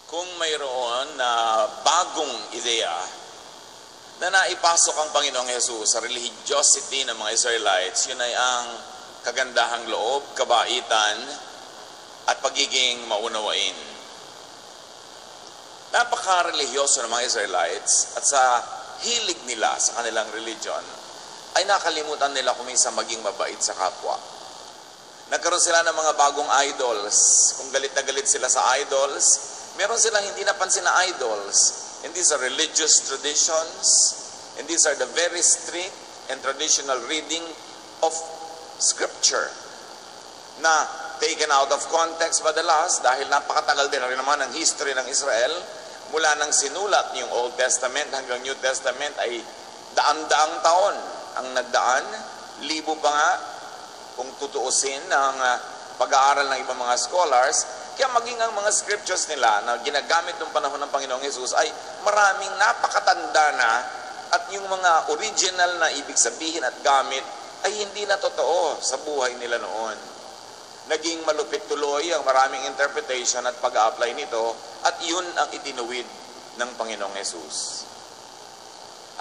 kung mayroon na bagong ideya na naipasok ang Panginoong Hesus sa religiosity ng mga Israelites, yun ay ang kagandahang loob, kabaitan, at pagiging maunawain. Napaka-religyoso ng mga Israelites at sa hilig nila sa kanilang religion, ay nakalimutan nila kung minsan maging mabait sa kapwa. Nagkaroon sila ng mga bagong idols. Kung galit na galit sila sa idols, meron silang hindi napansin na idols. And these are religious traditions. And these are the very strict and traditional reading of Scripture na taken out of context madalas dahil napakatagal din rin naman ang history ng Israel. Mula nang sinulat yung Old Testament hanggang New Testament ay daan-daang taon ang nagdaan. Libo pa nga kung tutuusin ng pag-aaral ng ibang mga scholars. Kaya maging ang mga scriptures nila na ginagamit ng panahon ng Panginoong Hesus ay maraming napakatanda na at yung mga original na ibig sabihin at gamit ay hindi na totoo sa buhay nila noon. Naging malupit tuloy ang maraming interpretation at pag-a-apply nito at yun ang itinuwid ng Panginoong Hesus.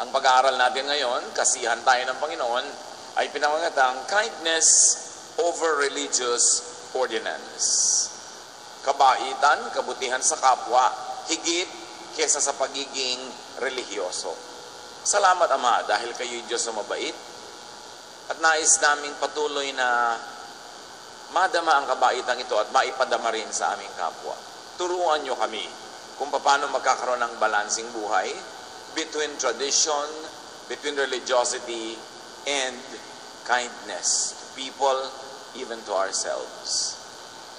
Ang pag-aaral natin ngayon, kasihan tayo ng Panginoon, ay pinangangatang kindness over religious ordinance. Kabaitan, kabutihan sa kapwa, higit kesa sa pagiging religyoso. Salamat, Ama, dahil kayo'y Diyos na mabait at nais naming patuloy na madama ang kabaitan ito at maipadama rin sa aming kapwa. Turuan niyo kami kung paano magkakaroon ng balansing buhay between tradition, between religiosity, and kindness to people, even to ourselves.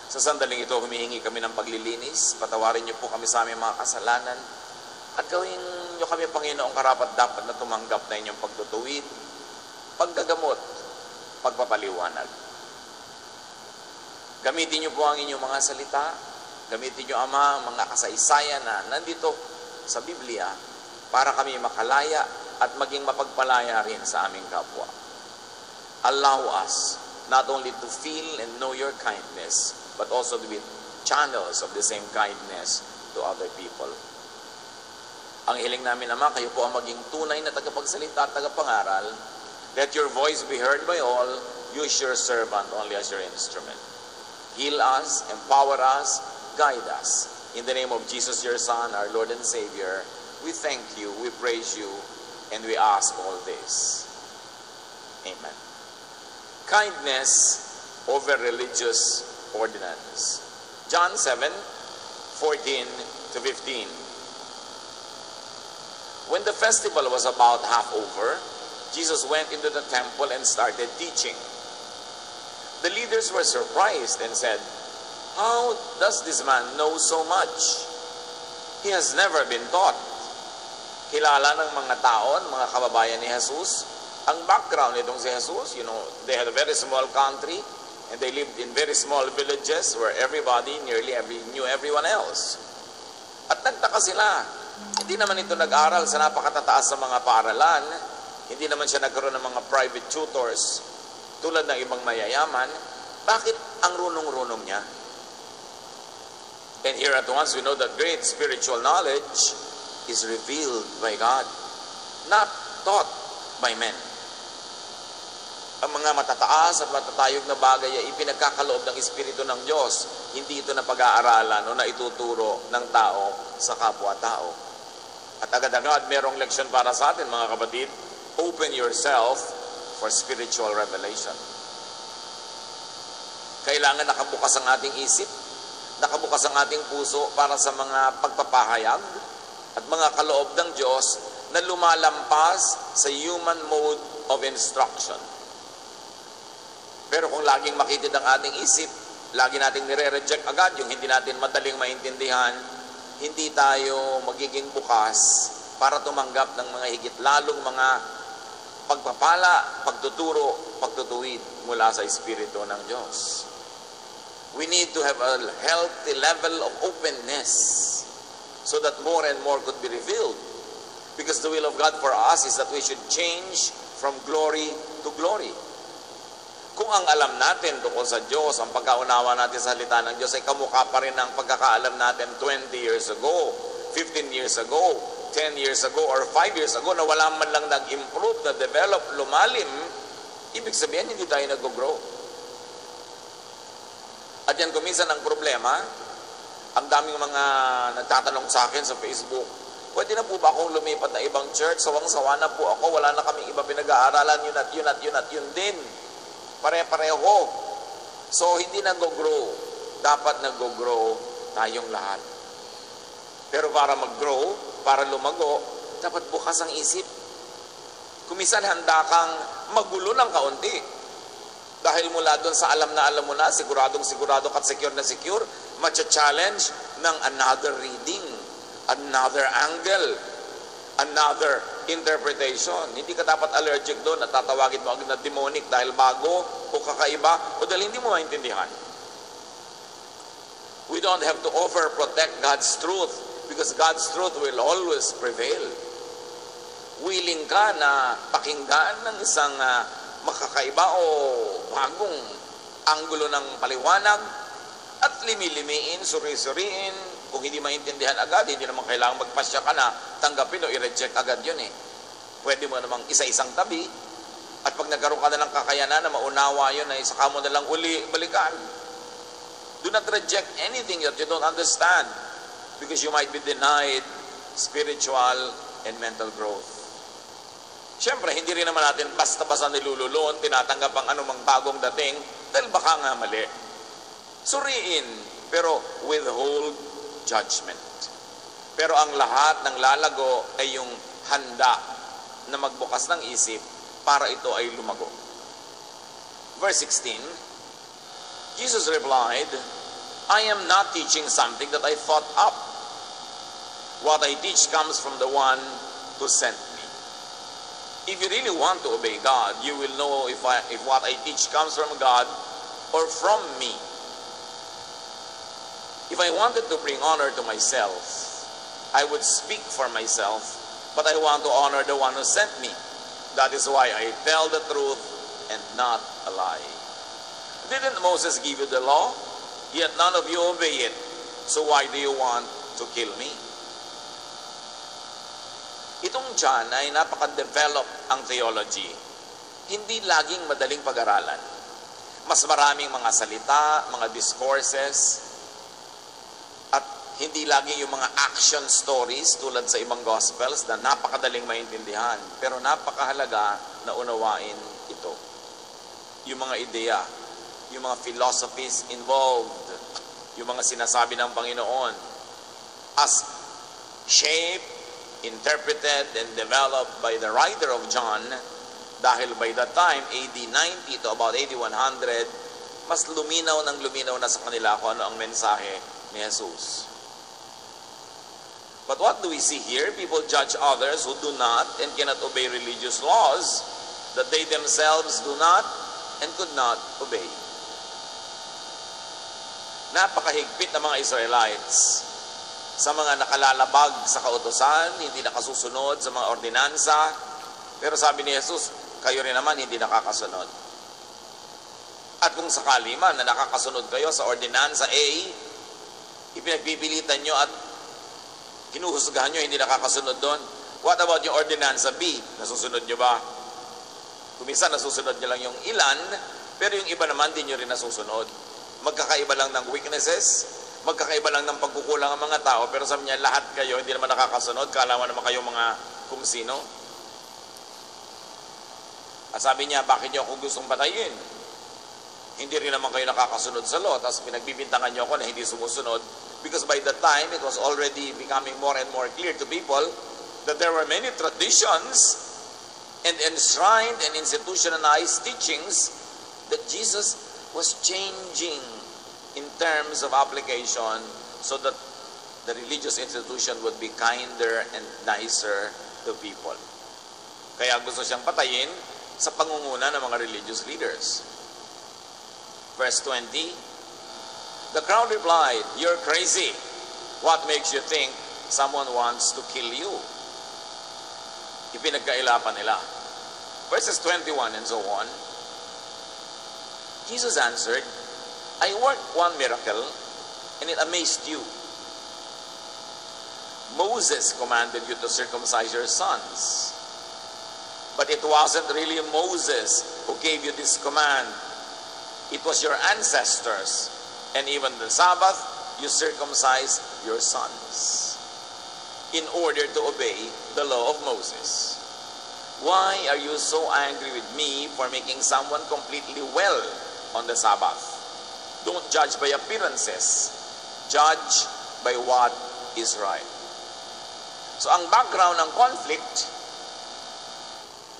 Sa sandaling ito, humihingi kami ng paglilinis. Patawarin niyo po kami sa aming mga kasalanan at gawin niyo kami, Panginoong, karapat-dapat na tumanggap na inyong pagtutuwid, paggagamot, pagpapaliwanag. Gamitin niyo po ang inyong mga salita. Gamitin niyo, Ama, mga kasaysayan na nandito sa Biblia para kami makalaya at maging mapagpalaya rin sa aming kapwa. Allow us not only to feel and know your kindness, but also to be channels of the same kindness to other people. Ang hiling namin, Ama, kayo po ang maging tunay na tagapagsalita at tagapangaral. Let your voice be heard by all. Use your servant only as your instrument. Heal us, empower us, guide us. In the name of Jesus, your Son, our Lord and Savior, we thank you, we praise you, and we ask all this. Amen. Kindness over religious ordinance. John 7:14-15. When the festival was about half over, Jesus went into the temple and started teaching. The leaders were surprised and said, "How does this man know so much? He has never been taught." Kilala ng mga taon, mga kababayan ni Jesus, ang background nitong si Jesus. They had a very small country and they lived in very small villages where everybody knew everyone else. At nagtaka sila. Hindi naman ito nag-aral sa napakatataas sa mga paaralan. Hindi naman siya nagkaroon ng mga private tutors tulad ng ibang mayayaman. Bakit ang runong-runong niya? And here at once we know that great spiritual knowledge is revealed by God, not taught by men. Ang mga matataas at matatayog na bagay ay ipinagkakaloob ng Espiritu ng Diyos. Hindi ito na pag-aaralan o na ituturo ng tao sa kapwa-tao. At agad-agad merong leksyon para sa atin, mga kapatid. Open yourself for spiritual revelation. Kailangan nakabukas ang ating isip, nakabukas ang ating puso para sa mga pagpapahayag at mga kaloob ng Diyos na lumalampas sa human mode of instruction. Pero kung laging makitid ang ating isip, lagi nating nire-reject agad yung hindi natin madaling maintindihan, hindi tayo magiging bukas para tumanggap ng mga higit lalong mga pagpapala, pagtuturo, pagtutuwid mula sa Espiritu ng Diyos. We need to have a healthy level of openness so that more and more could be revealed. Because the will of God for us is that we should change from glory to glory. Kung ang alam natin tungkol sa Diyos, ang pagkaunawa natin sa salita ng Diyos ay kamukha pa rin ng pagkakaalam natin 20 years ago, 15 years ago, 10 years ago, or 5 years ago, na wala man lang nag-improve, na-develop, lumalim, ibig sabihin hindi tayo nag-grow. At yan kuminsan ang problema. Ang daming mga nagtatanong sa akin sa Facebook, pwede na po ba akong lumipat na ibang church? Sawang-sawa na po ako, wala na kaming iba pinag-aaralan, yun at yun at yun at yun din. Pare-pareho. So, hindi nag-grow. Dapat nag-grow tayong lahat. Pero para mag-grow, para lumago, dapat bukas ang isip. Kumisan handa kang magulo ng kaunti. Dahil mula doon sa alam mo na, siguradong sigurado at secure na secure, matcha-challenge ng another reading, another angle, another interpretation. Hindi ka dapat allergic doon at tatawagin mo agad na demonic dahil bago o kakaiba o dahil hindi mo maintindihan. We don't have to protect God's truth because God's truth will always prevail. Willing ka na pakinggan ng isang makakaiba o bagong anggulo ng paliwanag at limi-limiin, suri-suriin. Kung hindi maintindihan agad, hindi naman kailangan magpasya ka na, tanggapin o i-reject agad yun eh. Pwede mo namang isa-isang tabi at pag nagkaroon ka na ng kakayanan na maunawa yun, ay saka mo na lang uli balikan. Do not reject anything that you don't understand because you might be denied spiritual and mental growth. Siyempre, hindi rin naman natin basta-basta nilululon, tinatanggap ang anumang bagong dating dahil baka nga mali. Suriin, pero withhold judgment. Pero ang lahat ng lalago ay yung handa na magbukas ng isip para ito ay lumago. Verse 16, Jesus replied, I am not teaching something that I thought up. What I teach comes from the one who sent me. If you really want to obey God, you will know if what I teach comes from God or from me. If I wanted to bring honor to myself, I would speak for myself, but I want to honor the one who sent me. That is why I tell the truth and not a lie. Didn't Moses give you the law? Yet none of you obey it. So why do you want to kill me? Itong John ay napaka-develop ang theology. Hindi laging madaling pag-aralan. Mas maraming mga salita, mga discourses, at hindi laging yung mga action stories tulad sa ibang gospels na napakadaling maintindihan. Pero napakahalaga na unawain ito. Yung mga ideya, yung mga philosophies involved, yung mga sinasabi ng Panginoon as shaped, interpreted and developed by the writer of John, dahil by that time, AD 90 to about AD 100, mas luminaw na sa kanila kung ano ang mensahe ni Jesus. But what do we see here? People judge others who do not and cannot obey religious laws that they themselves do not and could not obey. Napakahigpit ng mga Israelites sa mga nakalalabag sa kautusan, hindi nakasusunod sa mga ordinansa. Pero sabi ni Jesus, kayo rin naman hindi nakakasunod. At kung sakali man na nakakasunod kayo sa ordinansa A, ipinagpipilitan nyo at hinuhusgahan nyo, hindi nakakasunod doon. What about yung ordinansa B? Nasusunod nyo ba? Kuminsan nasusunod nyo lang yung ilan, pero yung iba naman din nyo rin nasusunod. Magkakaiba lang ng weaknesses, magkakaiba lang ng pagkukulang ng mga tao, pero sabi niya, lahat kayo, hindi naman nakakasunod, kalaman naman kayo mga kung sino. At sabi niya, bakit niyo ako gustong patayin? Hindi rin naman kayo nakakasunod sa law, tapos pinagbibintangan niyo ako na hindi sumusunod, because by that time, it was already becoming more and more clear to people that there were many traditions and enshrined and institutionalized teachings that Jesus was changing in terms of application so that the religious institution would be kinder and nicer to people. Kaya gusto siyang patayin sa pangunguna ng mga religious leaders. Verse 20, the crowd replied, "You're crazy. What makes you think someone wants to kill you?" Ipinagkailapan nila. Verses 21 and so on. Jesus answered, I worked one miracle, and it amazed you. Moses commanded you to circumcise your sons. But it wasn't really Moses who gave you this command. It was your ancestors. And even the Sabbath, you circumcise your sons in order to obey the law of Moses. Why are you so angry with me for making someone completely well on the Sabbath? Don't judge by appearances. Judge by what is right. So ang background ng conflict,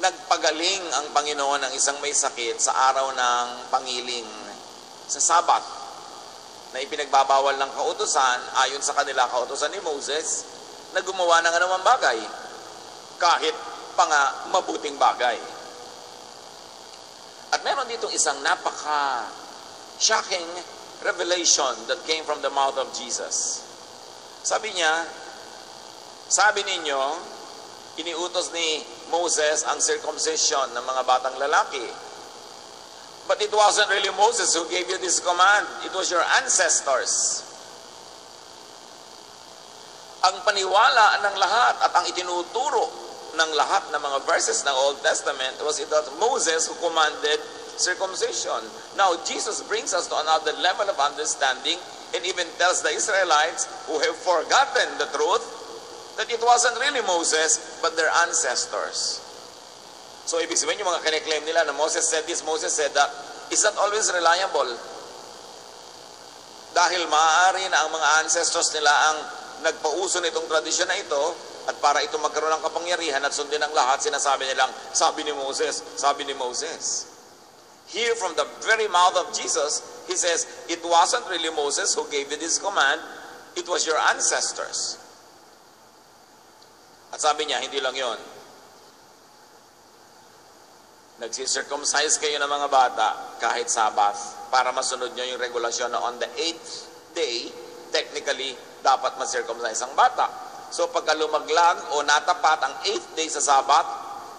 nagpagaling ang Panginoon ng isang may sakit sa araw ng pangiling sa Sabat na ipinagbabawal ng kautusan ayon sa kanila kautusan ni Moses na gumawa ng anumang bagay kahit pa nga mabuting bagay. At meron ditong isang napaka-shocking revelation that came from the mouth of Jesus. Sabi niya, sabi ninyo, iniutos ni Moses ang circumcision ng mga batang lalaki. But it wasn't really Moses who gave you this command. It was your ancestors. Ang paniwala ng lahat at ang itinuturo ng lahat ng mga verses ng Old Testament was it that Moses who commanded circumcision. Now, Jesus brings us to another level of understanding and even tells the Israelites who have forgotten the truth that it wasn't really Moses, but their ancestors. So, ibig sabihin yung mga kiniklaim nila na Moses said this, Moses said that, is that always reliable? Dahil maaari na ang mga ancestors nila ang nagpauso nitong tradisyon na ito, at para ito magkaroon ng kapangyarihan at sundin ang lahat, sinasabi nilang, sabi ni Moses, sabi ni Moses. Here from the very mouth of Jesus, he says, it wasn't really Moses who gave you this command, it was your ancestors. At sabi niya, hindi lang yon. Nagsisircumcise kayo ng mga bata kahit Sabbath para masunod nyo yung regulasyon na on the 8th day, technically, dapat ma-circumcise ang bata. So pagka lumaglag o natapat ang 8th day sa Sabbath,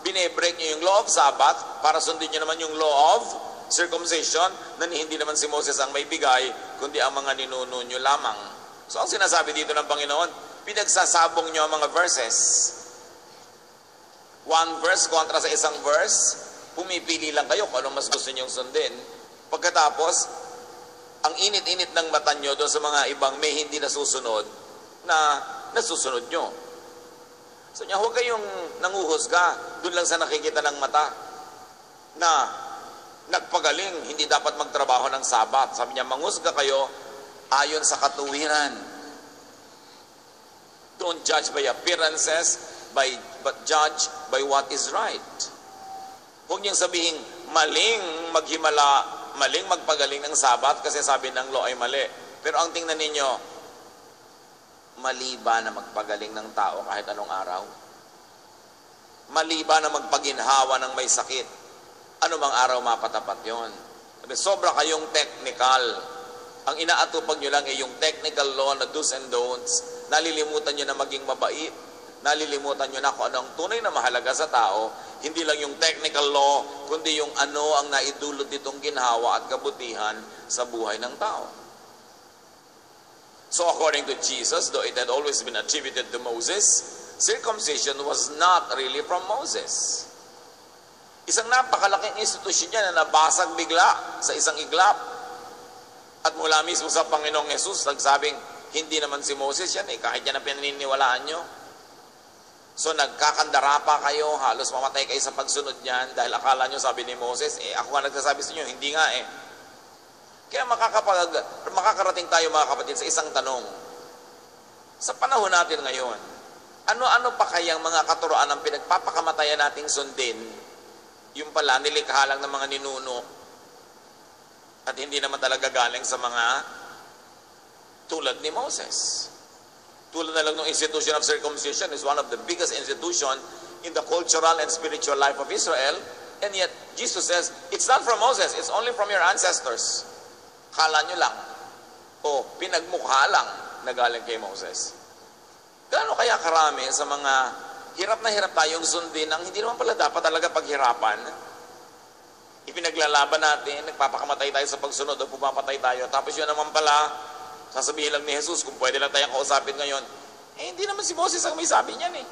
binebreak nyo yung law of Sabbath para sundin nyo naman yung law of circumcision na hindi naman si Moses ang may bigay, kundi ang mga ninuno nyo lamang. So ang sinasabi dito ng Panginoon, pinagsasabong nyo ang mga verses. One verse kontra sa isang verse, pumipili lang kayo kung anong mas gusto nyong sundin. Pagkatapos, ang init-init ng mata nyo doon sa mga ibang may hindi nasusunod na nasusunod nyo. So niya, huwag kayong nanguhusga doon lang sa nakikita ng mata na nagpagaling, hindi dapat magtrabaho ng Sabat. Sabi niya, manghusga kayo ayon sa katuwiran. Don't judge by appearances, but judge by what is right. Huwag niyong sabihin, maling maghimala, maling magpagaling ng Sabat kasi sabi ng law ay mali. Pero ang tingnan ninyo, mali ba na magpagaling ng tao kahit anong araw? Mali ba na magpaginhawa ng may sakit? Ano bang araw mapatapat yon? Sobra kayong technical. Ang inaatupag nyo lang ay yung technical law na do's and don'ts. Nalilimutan nyo na maging mabait. Nalilimutan nyo na kung anong tunay na mahalaga sa tao. Hindi lang yung technical law, kundi yung ano ang naidulot nitong ginhawa at kabutihan sa buhay ng tao. So according to Jesus, though it had always been attributed to Moses, circumcision was not really from Moses. Isang napakalaking institusyon niya na nabasag bigla sa isang iglap. At mula mismo sa Panginoong Jesus, nagsabing, hindi naman si Moses yan kahit yan ang pinaniniwalaan nyo. So nagkakandara pa kayo, halos mamatay kayo sa pagsunod niyan dahil akala nyo sabi ni Moses, ako nga nagsasabi sa inyo, hindi nga Kaya makakarating tayo mga kapatid sa isang tanong. Sa panahon natin ngayon, ano-ano pa kayang mga katuroan ang pinagpapakamatayan nating sundin? Yung pala, nilikha lang ng mga ninuno at hindi naman talaga galing sa mga tulad ni Moses. Tulad na lang ng institution of circumcision is one of the biggest institution in the cultural and spiritual life of Israel, and yet Jesus says, it's not from Moses, it's only from your ancestors. Kala nyo lang, o pinagmukha lang na galing kay Moses. Gaano kaya karami sa mga hirap na hirap tayong sundin ang hindi naman pala dapat talaga paghirapan? ipinaglalaban natin, nagpapakamatay tayo sa pagsunod o pumapatay tayo. Tapos yun naman pala, sasabihin lang ni Jesus, kung pwede lang tayong kausapin ngayon, hindi naman si Moses ang may sabi niyan eh.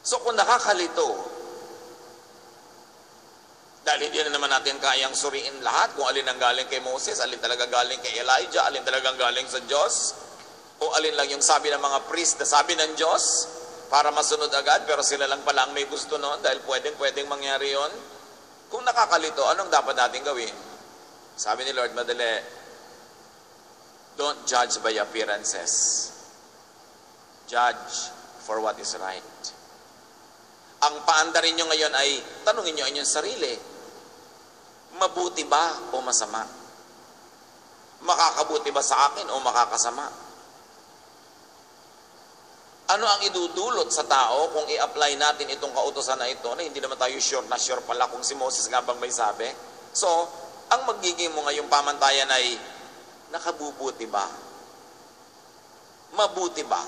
So kung nakakalito, dahil hindi na naman natin kayang suriin lahat kung alin ang galing kay Moses, alin talaga galing kay Elijah, alin talagang galing sa Diyos, o alin lang yung sabi ng mga priest na sabi ng Diyos, para masunod agad, pero sila lang pala ang may gusto noon dahil pwedeng mangyari yon. Kung nakakalito, anong dapat natin gawin? Sabi ni Lord, madali, don't judge by appearances. Judge for what is right. Ang paandarin nyo ngayon ay, tanungin nyo inyong sarili, mabuti ba o masama? Makakabuti ba sa akin o makakasama? Ano ang idudulot sa tao kung i-apply natin itong kautusan na ito na hindi naman tayo sure pala kung si Moses nga bang may sabi? So, ang magiging mo ngayong pamantayan ay, nakabubuti ba? Mabuti ba?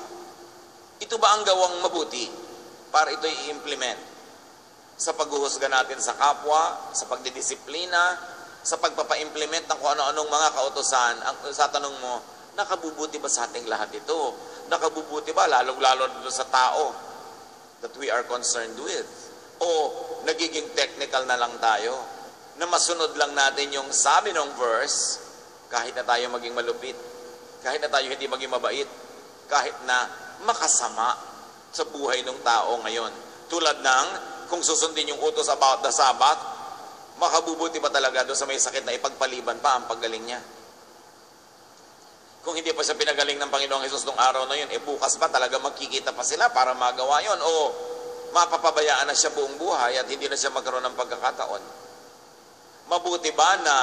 Ito ba ang gawang mabuti para ito i-implement sa paghuhusga natin sa kapwa, sa pagdidisiplina, sa pagpapa-implement ng kung ano-anong mga kautusan? Sa tanong mo, nakabubuti ba sa ating lahat ito? Nakabubuti ba lalong-lalo dito sa tao that we are concerned with? O nagiging technical na lang tayo na masunod lang natin yung sabi ng verse kahit na tayo maging malupit, kahit na tayo hindi maging mabait, kahit na makasama sa buhay ng tao ngayon. Tulad ng kung susundin yung utos about the Sabbath, makabubuti ba talaga doon sa may sakit na ipagpaliban pa ang paggaling niya? Kung hindi pa siya pinagaling ng Panginoong Hesus nung araw na yun, bukas pa talaga magkikita pa sila para magawa yun. O mapapabayaan na siya buong buhay at hindi na siya magkaroon ng pagkakataon. Mabuti ba na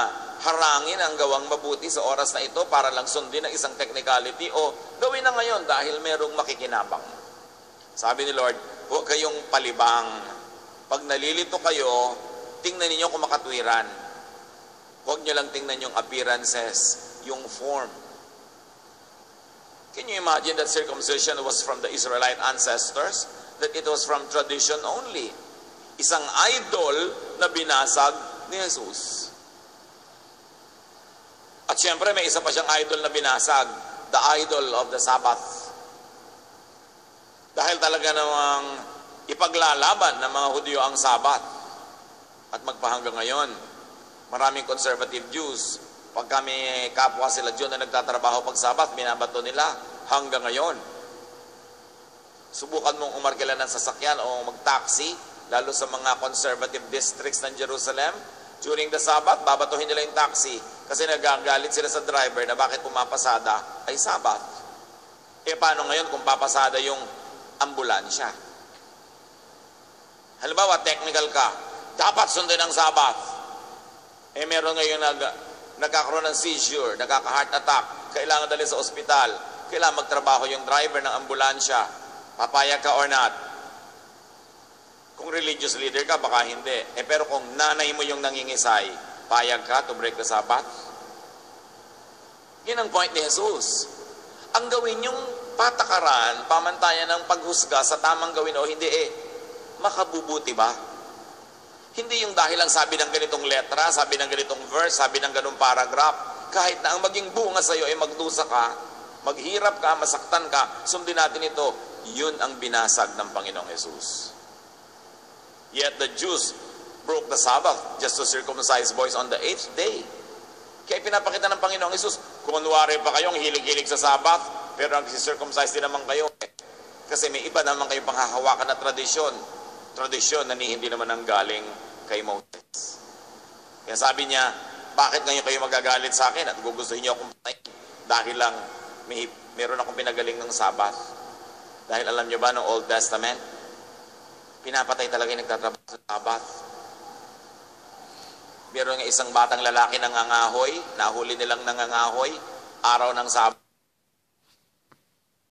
harangin ang gawang mabuti sa oras na ito para lang sundin ang isang technicality o gawin na ngayon dahil merong makikinabang? Sabi ni Lord, huwag kayong palibang. Pag nalilito kayo, tingnan ninyo kung makatwiran. Huwag nyo lang tingnan yung appearances, yung form. Can you imagine that circumcision was from the Israelite ancestors? That it was from tradition only. Isang idol na binasag ni Jesus. At syempre may isa pa siyang idol na binasag. The idol of the Sabbath. Dahil talaga namang ipaglalaban ng mga Hudyo ang Sabbath. At magpahanggang ngayon, maraming conservative Jews, pag kami kapwa sila Diyon na nagtatrabaho pag Sabat, binabato nila hanggang ngayon. Subukan mong umarkila ng sasakyan o mag-taxi, lalo sa mga conservative districts ng Jerusalem. During the Sabat, babatuhin nila yung taxi kasi nagagalit sila sa driver na bakit pumapasada ay Sabat. Paano ngayon kung papasada yung ambulansya? Halimbawa, technical ka, dapat sundin ang Sabat. Meron ngayon nagkakaroon ng seizure, nagkaka-heart attack, kailangan dali sa ospital, kailangan magtrabaho yung driver ng ambulansya, papayag ka or not? Kung religious leader ka, baka hindi. Pero kung nanay mo yung nangingisay, payag ka to break the Sabbath? Yun ang point ni Jesus. Ang gawin yung patakaran, pamantayan ng paghusga sa tamang gawin o hindi, makabubuti ba? Hindi yung dahil lang sabi ng ganitong letra, sabi ng ganitong verse, sabi ng ganitong paragraph. Kahit na ang maging bunga sa iyo ay magdusa ka, maghirap ka, masaktan ka, sundin natin ito. Yun ang binasag ng Panginoong Jesus. Yet the Jews broke the Sabbath just to circumcise boys on the 8th day. Kaya pinapakita ng Panginoong Jesus, kunwari pa kayong hilig-hilig sa Sabbath, pero nag-circumcise din naman kayo. Kasi may iba naman kayong panghahawakan na tradisyon na hindi naman ang galing kay Moses. Kaya sabi niya, bakit ngayon kayo magagalit sa akin at gugustuhin niyo akong patayin? Dahil lang meron akong pinagaling ng Sabbath. Dahil alam niyo ba, ng Old Testament, pinapatay talaga yung nagtatrabaho sa Sabbath. Meron nga isang batang lalaki nangangahoy, nahuli nilang nangangahoy, araw ng Sabbath.